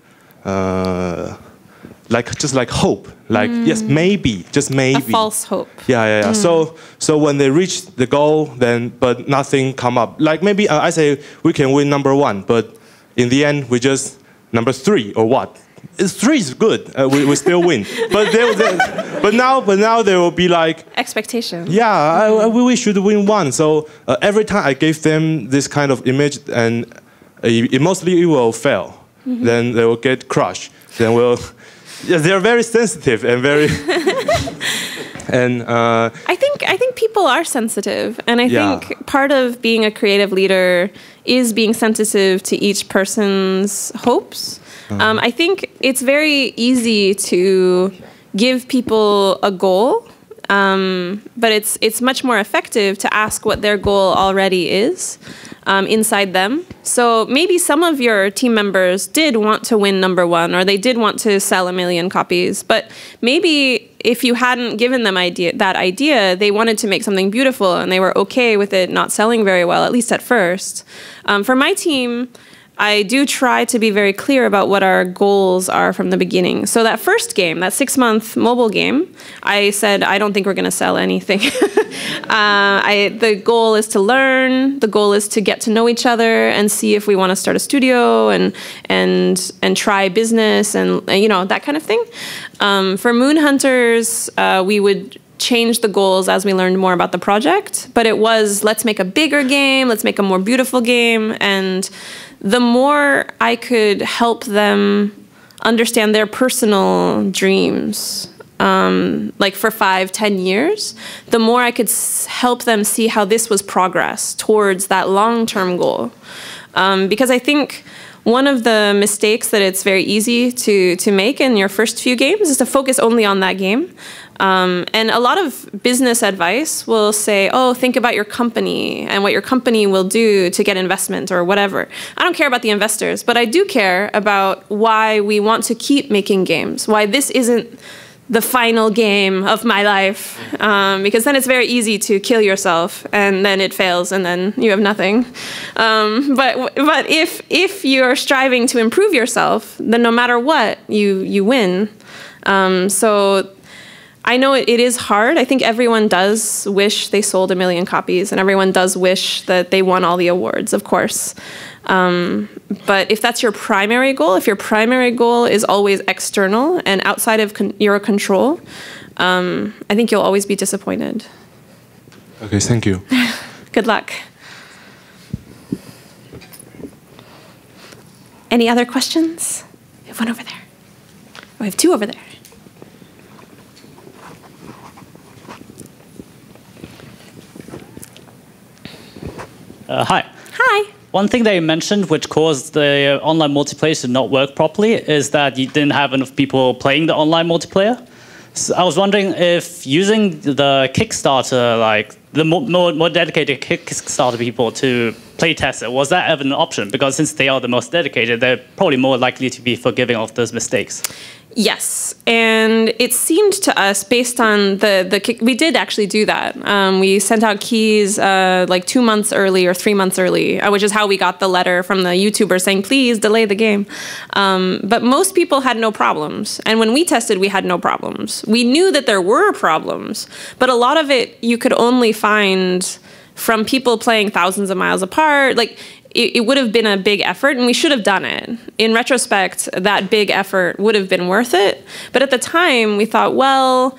just like hope, like yes, maybe, just maybe. A false hope. Yeah. So when they reach the goal, then but nothing come up. Like maybe I say we can win number 1, but in the end we just number 3 or what. 3 is good. We still win. But now there will be like Expectation. yeah, we should win 1. So every time I gave them this kind of image, and mostly it will fail. Then they will get crushed. Then they're very sensitive and very. And I think people are sensitive, and I Yeah. think part of being a creative leader is being sensitive to each person's hopes. I think it's very easy to give people a goal, but it's much more effective to ask what their goal already is inside them. So maybe some of your team members did want to win #1, or they did want to sell 1 million copies, but maybe if you hadn't given them that idea, they wanted to make something beautiful and they were okay with it not selling very well, at least at first. For my team, I do try to be very clear about what our goals are from the beginning. So that first game, that 6-month mobile game, I said, I don't think we're going to sell anything. The goal is to learn. The goal is to get to know each other and see if we want to start a studio and try business and that kind of thing. For Moon Hunters, we would change the goals as we learned more about the project, but it was, let's make a bigger game, let's make a more beautiful game, and the more I could help them understand their personal dreams, like for 5-10 years, the more I could help them see how this was progress towards that long-term goal. Because I think one of the mistakes that it's very easy to make in your first few games is to focus only on that game. And a lot of business advice will say, oh, think about your company and what your company will do to get investment or whatever. I don't care about the investors, but I do care about why we want to keep making games, why this isn't the final game of my life, because then it's very easy to kill yourself and then it fails and then you have nothing. But if you're striving to improve yourself, then no matter what, you win. So I know it is hard. I think everyone does wish they sold 1 million copies, and everyone does wish that they won all the awards, of course. But if that's your primary goal, if your primary goal is always external and outside of your control, I think you'll always be disappointed. okay, thank you. Good luck. Any other questions? We have one over there. Oh, we have 2 over there. Hi. Hi. One thing that you mentioned which caused the online multiplayer to not work properly is that you didn't have enough people playing the online multiplayer. So I was wondering if using the Kickstarter, like the more dedicated Kickstarter people to play test it, was that ever an option? Because since they are the most dedicated, they're probably more likely to be forgiving of those mistakes. Yes, and it seemed to us, based on we did actually do that. We sent out keys like 2 months early or 3 months early, which is how we got the letter from the YouTuber saying, please delay the game. But most people had no problems. And when we tested, we had no problems. We knew that there were problems, but a lot of it you could only find from people playing thousands of miles apart. Like, it would have been a big effort, and we should have done it. In retrospect, that big effort would have been worth it. But at the time, we thought, well,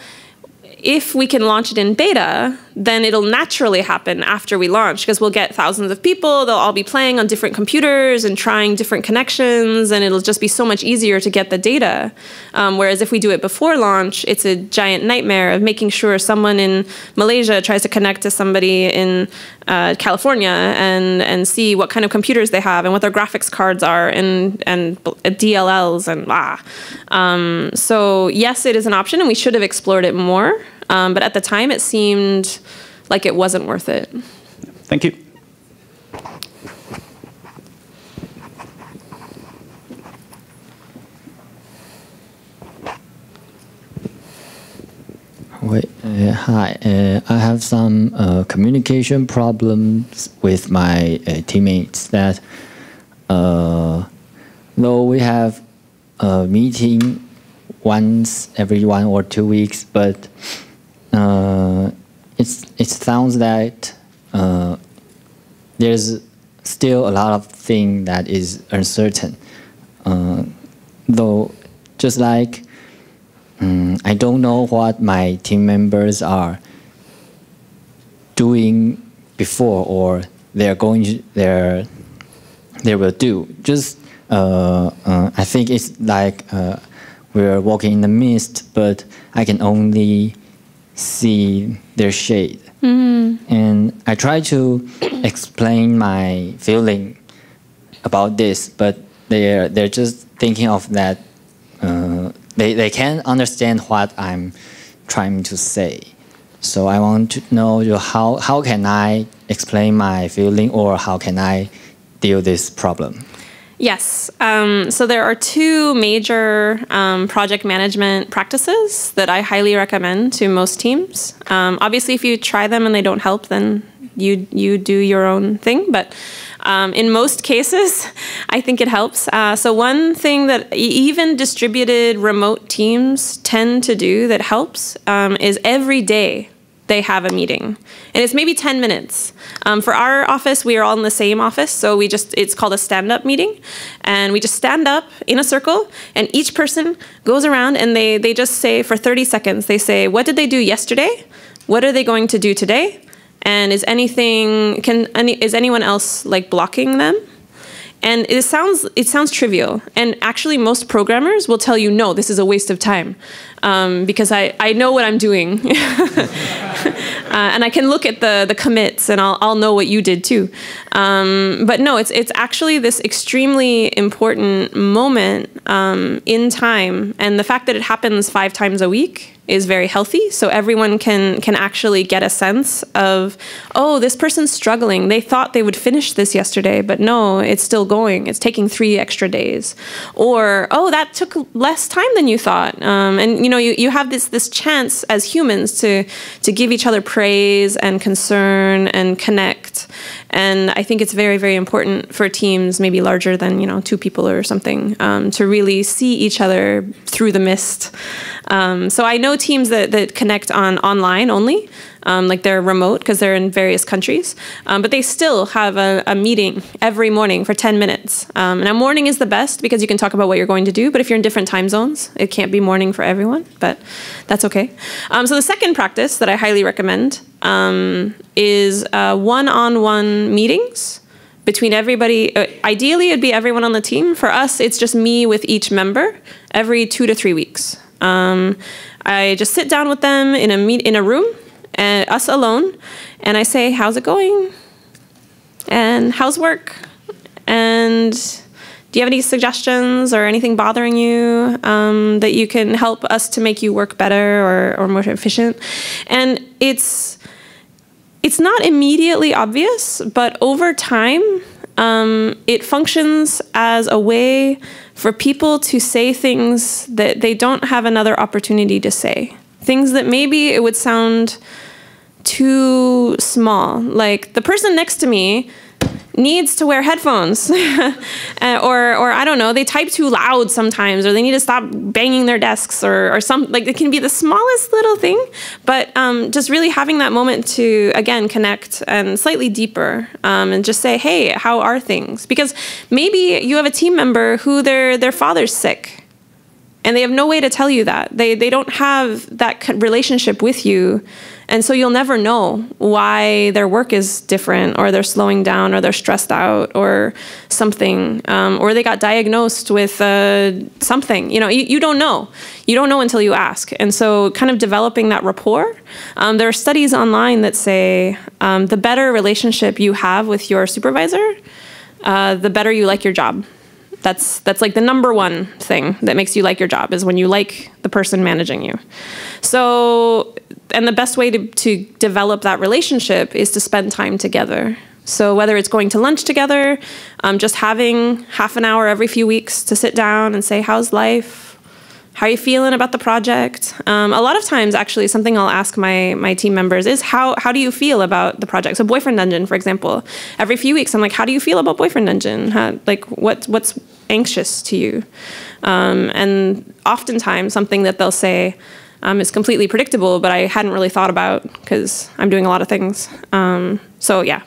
if we can launch it in beta, then it'll naturally happen after we launch, because we'll get thousands of people, they'll all be playing on different computers and trying different connections, and it'll just be so much easier to get the data. Whereas if we do it before launch, it's a giant nightmare of making sure someone in Malaysia tries to connect to somebody in California and see what kind of computers they have and what their graphics cards are and DLLs and So yes, it is an option, and we should have explored it more. But at the time, it seemed like it wasn't worth it. Thank you. Hi, I have some communication problems with my teammates that though we have a meeting once every 1 or 2 weeks, but it sounds that there's still a lot of thing that is uncertain. Though just like I don't know what my team members are doing before or they will do. Just I think it's like we're walking in the mist, but I can only see their shade. And I try to explain my feeling about this, but they're just thinking of that. They can't understand what I'm trying to say. So I want to know how can I explain my feeling, or how can I deal this problem? Yes. So there are two major project management practices that I highly recommend to most teams. Obviously, if you try them and they don't help, then you do your own thing. But in most cases, I think it helps. So one thing that even distributed remote teams tend to do that helps is every day they have a meeting. And it's maybe 10 minutes. For our office, we are all in the same office, so it's called a stand-up meeting. And we just stand up in a circle, and each person goes around and they just say for 30 seconds, they say, what did they do yesterday? What are they going to do today? And is anyone else like blocking them? And it sounds trivial. And actually, most programmers will tell you, no, this is a waste of time. Because I know what I'm doing. And I can look at the commits and I'll know what you did too. But no, it's actually this extremely important moment in time. And the fact that it happens 5 times a week is very healthy. So everyone can actually get a sense of, oh, this person's struggling. They thought they would finish this yesterday, but no, it's still going. It's taking 3 extra days. Or, oh, that took less time than you thought. And you have this chance as humans to give each other praise and concern and connect. And I think it's very, very important for teams maybe larger than 2 people or something to really see each other through the mist. So I know teams that connect online only, like they're remote because they're in various countries, but they still have a meeting every morning for 10 minutes. And a morning is the best because you can talk about what you're going to do, but if you're in different time zones, it can't be morning for everyone, but that's okay. So the second practice that I highly recommend is one-on-one meetings between everybody. Ideally, it'd be everyone on the team. For us, it's just me with each member every 2 to 3 weeks. I just sit down with them in a room, us alone, and I say, how's it going? And how's work? And do you have any suggestions or anything bothering you that you can help us to make you work better or more efficient? And it's not immediately obvious, but over time, it functions as a way for people to say things that they don't have another opportunity to say. Things that maybe it would sound too small. Like the person next to me needs to wear headphones or I don't know, they type too loud sometimes, or they need to stop banging their desks or something. Like it can be the smallest little thing, but just really having that moment to, again, connect and slightly deeper and just say, hey, how are things? Because maybe you have a team member who their father's sick and they have no way to tell you that. They don't have that relationship with you. And so you'll never know why their work is different, or they're slowing down, or they're stressed out, or something, or they got diagnosed with something. You don't know. You don't know until you ask. And so kind of developing that rapport. There are studies online that say the better relationship you have with your supervisor, the better you like your job. That's like the number one thing that makes you like your job, is when you like the person managing you. So, and the best way to develop that relationship is to spend time together. So whether it's going to lunch together, just having half an hour every few weeks to sit down and say, how's life? How are you feeling about the project? A lot of times, actually, something I'll ask my team members is, how do you feel about the project? So Boyfriend Dungeon, for example, every few weeks, I'm like, how do you feel about Boyfriend Dungeon? What's anxious to you? And oftentimes, something that they'll say is completely predictable, but I hadn't really thought about because I'm doing a lot of things. So yeah,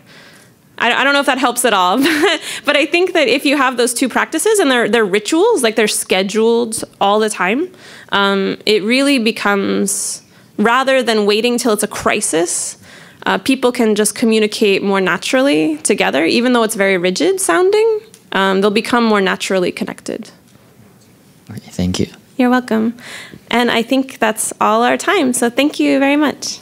I don't know if that helps at all, but I think that if you have those two practices and they're rituals, like they're scheduled all the time, it really becomes, rather than waiting till it's a crisis, people can just communicate more naturally together, even though it's very rigid sounding. They'll become more naturally connected. Okay, thank you. You're welcome. And I think that's all our time, so thank you very much.